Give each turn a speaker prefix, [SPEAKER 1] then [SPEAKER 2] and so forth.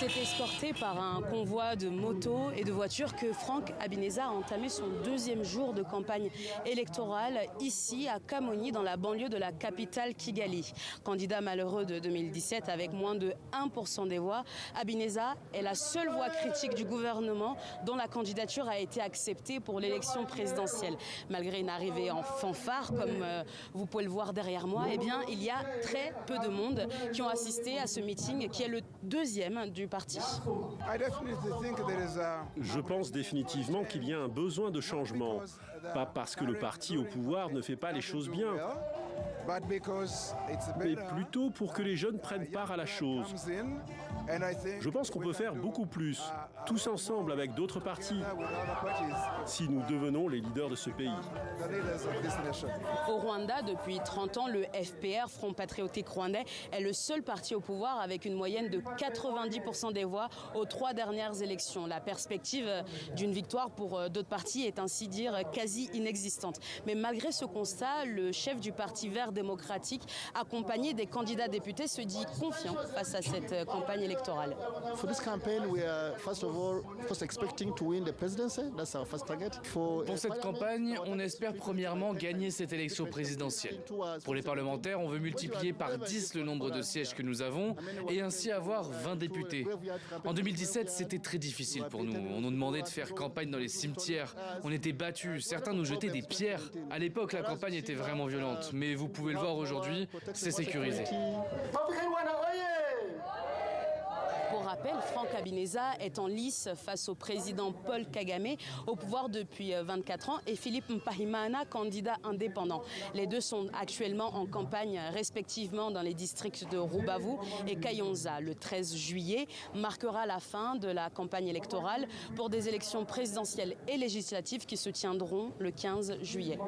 [SPEAKER 1] C'est escorté par un convoi de motos et de voitures que Franck Habineza a entamé son deuxième jour de campagne électorale ici à Kamonyi, dans la banlieue de la capitale Kigali. Candidat malheureux de 2017 avec moins de 1% des voix, Habineza est la seule voix critique du gouvernement dont la candidature a été acceptée pour l'élection présidentielle. Malgré une arrivée en fanfare, comme vous pouvez le voir derrière moi, eh bien, il y a très peu de monde qui ont assisté à ce meeting qui est le deuxième du parti.
[SPEAKER 2] Je pense définitivement qu'il y a un besoin de changement. Pas parce que le parti au pouvoir ne fait pas les choses bien, mais plutôt pour que les jeunes prennent part à la chose. Je pense qu'on peut faire beaucoup plus, tous ensemble avec d'autres partis, si nous devenons les leaders de ce pays.
[SPEAKER 1] Au Rwanda, depuis 30 ans, le FPR, Front Patriotique Rwandais, est le seul parti au pouvoir avec une moyenne de 90% des voix aux 3 dernières élections. La perspective d'une victoire pour d'autres partis est ainsi dire quasi inexistante. Mais malgré ce constat, le chef du Parti vert démocratique, accompagné des candidats députés, se dit confiant face à cette campagne électorale.
[SPEAKER 3] Pour cette campagne, on espère premièrement gagner cette élection présidentielle. Pour les parlementaires, on veut multiplier par 10 le nombre de sièges que nous avons et ainsi avoir 20 députés. En 2017, c'était très difficile pour nous. On nous demandait de faire campagne dans les cimetières. On était battus. Certains nous jetaient des pierres. À l'époque, la campagne était vraiment violente. Mais vous pouvez le voir aujourd'hui, c'est sécurisé.
[SPEAKER 1] Pour rappel, Franck Habineza est en lice face au président Paul Kagame, au pouvoir depuis 24 ans, et Philippe Mpahimana, candidat indépendant. Les deux sont actuellement en campagne respectivement dans les districts de Rubavu et Kayonza. Le 13 juillet marquera la fin de la campagne électorale pour des élections présidentielles et législatives qui se tiendront le 15 juillet.